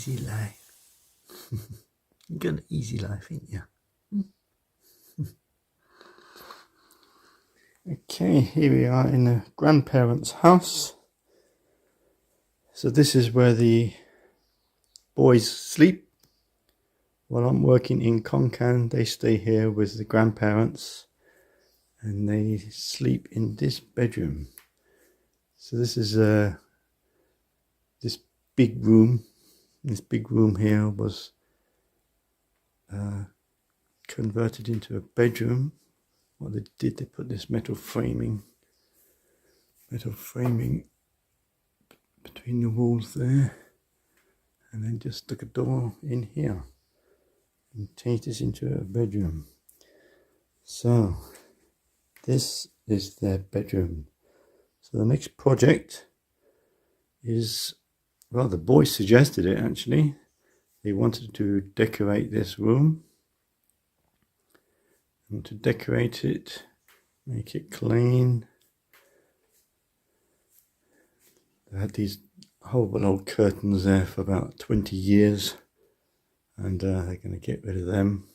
easy life. You got an easy life, ain't you? Okay, here we are in the grandparents' house. So this is where the boys sleep. While I'm working in Konkan, they stay here with the grandparents and they sleep in this bedroom. So this is this big room. This big room here was converted into a bedroom. What they did, they put this metal framing between the walls there, and then just stuck a door in here and changed this into a bedroom. So this is their bedroom. So the next project is, well, the boys suggested it actually. They wanted to decorate this room. And to decorate it, make it clean. They had these horrible old curtains there for about 20 years, and they're going to get rid of them.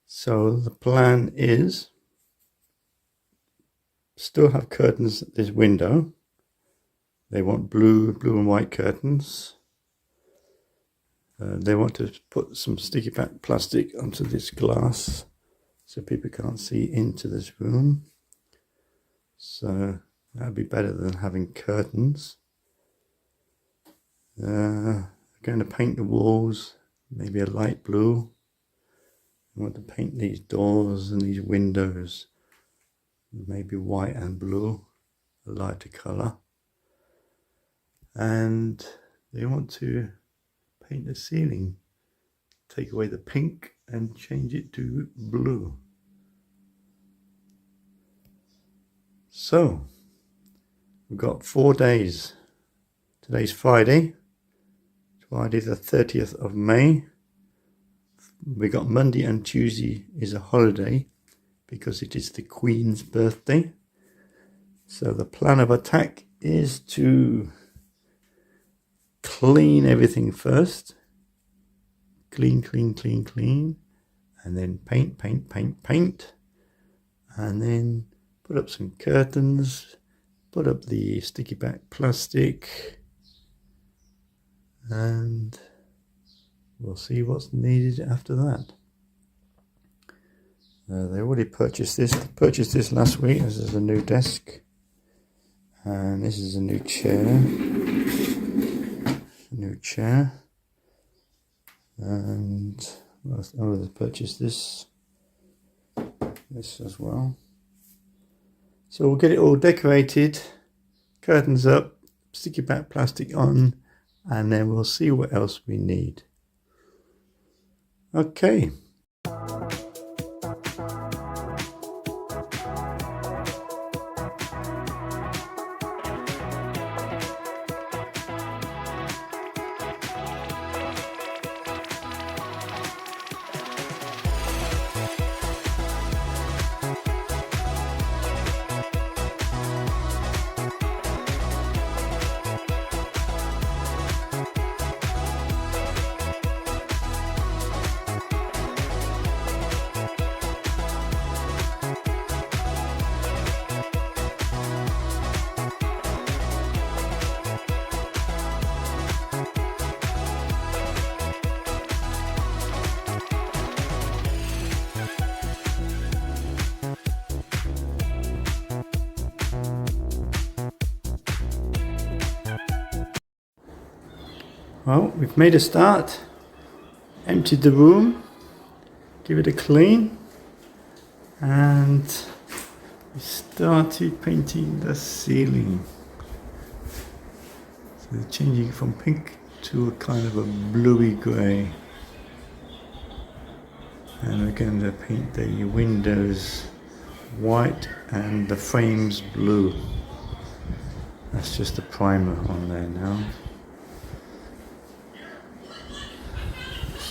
So the plan is still have curtains at this window. They want blue and white curtains. They want to put some sticky back plastic onto this glass so people can't see into this room. So that'd be better than having curtains. They're going to paint the walls, maybe a light blue. I want to paint these doors and these windows, maybe white and blue, a lighter colour. And they want to paint the ceiling, take away the pink and change it to blue. So we've got 4 days. Today's Friday the 30th of May. We got Monday and Tuesday is a holiday because it is the Queen's birthday. So the plan of attack is to clean everything first. Clean, and then paint, and then put up some curtains, put up the sticky back plastic, and we'll see what's needed after that. They already purchased this. They purchased this last week. This is a new desk, and this is a new chair. And they purchased this as well. So we'll get it all decorated, curtains up, sticky back plastic on, and then we'll see what else we need. Okay. Well, we've made a start, emptied the room, give it a clean, and we started painting the ceiling. So we're changing from pink to a kind of a bluey grey. And we're going to paint the windows white and the frames blue. That's just the primer on there now.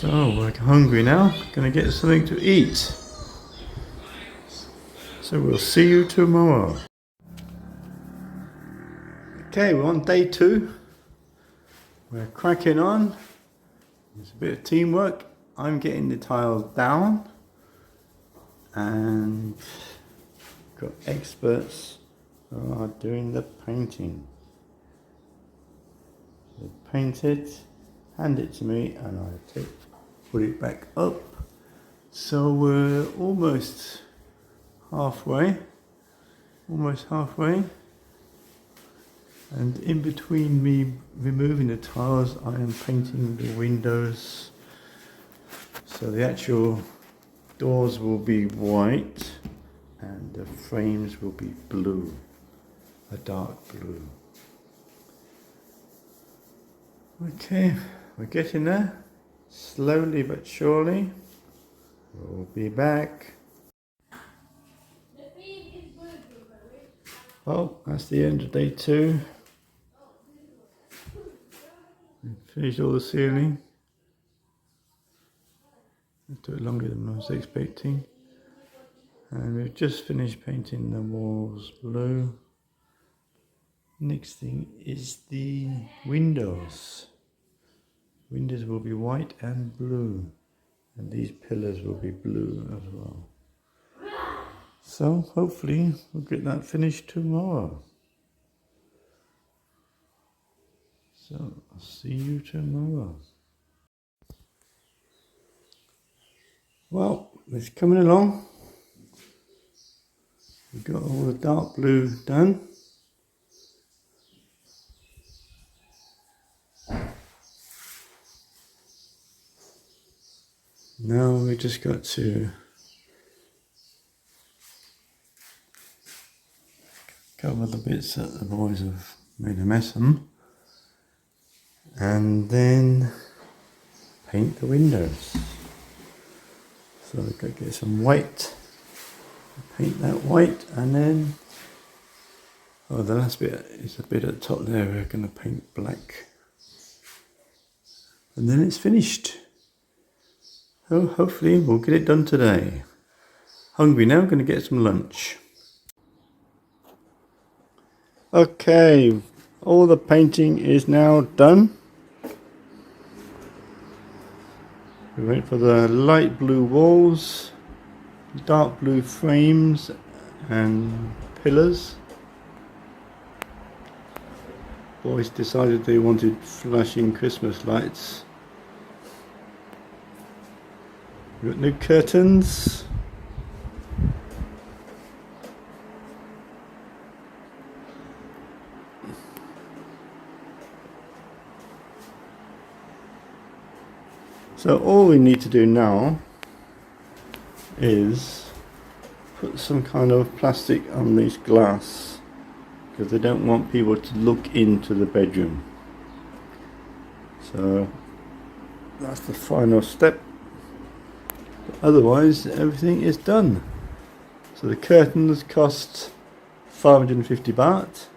So we're hungry now, gonna get something to eat. So we'll see you tomorrow. Okay, we're on day 2. We're cracking on. It's a bit of teamwork. I'm getting the tiles down and got experts who are doing the painting. They paint it, hand it to me, and I put it back up. So we're almost halfway. And in between me removing the tiles, I am painting the windows. So the actual doors will be white and the frames will be blue, a dark blue. Okay, we're getting there, slowly but surely. We'll be back. Well, that's the end of day 2. Finished all the ceiling. It took longer than I was expecting. And we've just finished painting the walls blue. Next thing is the windows. Windows will be white and blue. And these pillars will be blue as well. So hopefully we'll get that finished tomorrow. So I'll see you tomorrow. Well, it's coming along. We've got all the dark blue done. Now we just got to cover the bits that the boys have made a mess on, and then paint the windows. So I've got to get some white, paint that white, and then the last bit is a bit at the top there. We're going to paint black, and then it's finished. So hopefully we'll get it done today. Hungry now, going to get some lunch. Okay, all the painting is now done. We went for the light blue walls, dark blue frames and pillars. Boys decided they wanted flashing Christmas lights. We've got new curtains. So all we need to do now is put some kind of plastic on this glass, because they don't want people to look into the bedroom. So that's the final step. But otherwise everything is done. So the curtains cost 550 baht.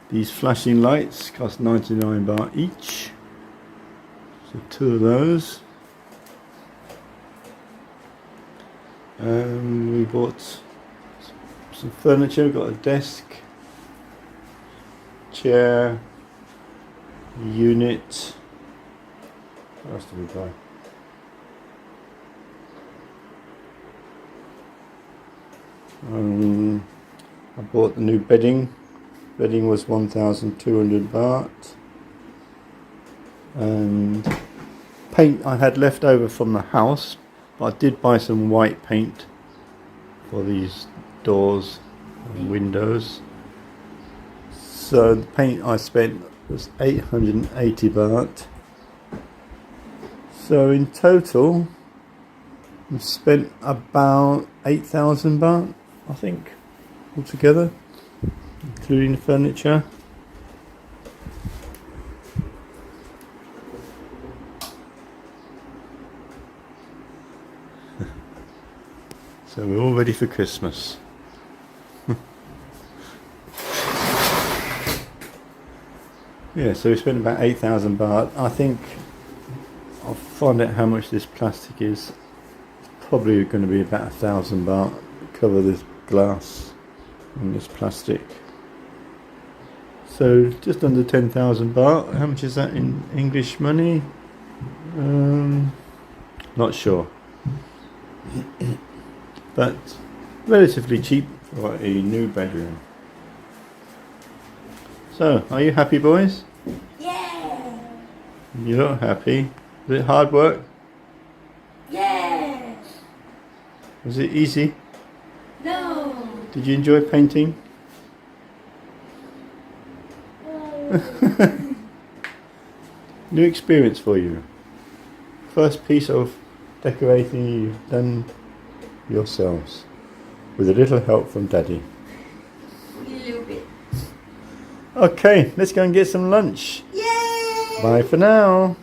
These flashing lights cost 99 baht each. So 2 of those. We bought some furniture. We've got a desk, chair, unit. What else did we buy? I bought the new bedding. Bedding was 1,200 baht. And paint I had left over from the house, but I did buy some white paint for these doors and windows. So the paint I spent was 880 baht. So in total we spent about 8,000 baht, I think, altogether, including the furniture. So we're all ready for Christmas. Yeah, so we spent about 8,000 baht. I think I'll find out how much this plastic is. It's probably going to be about 1,000 baht to cover this glass and this plastic. So just under 10,000 baht. How much is that in English money? Not sure. But relatively cheap for a new bedroom. So, are you happy, boys? Yeah. You look happy. Was it hard work? Yeah. Was it easy? No. Did you enjoy painting? New experience for you. First piece of decorating you've done yourselves with a little help from Daddy. A little bit. Okay, let's go and get some lunch. Yay! Bye for now.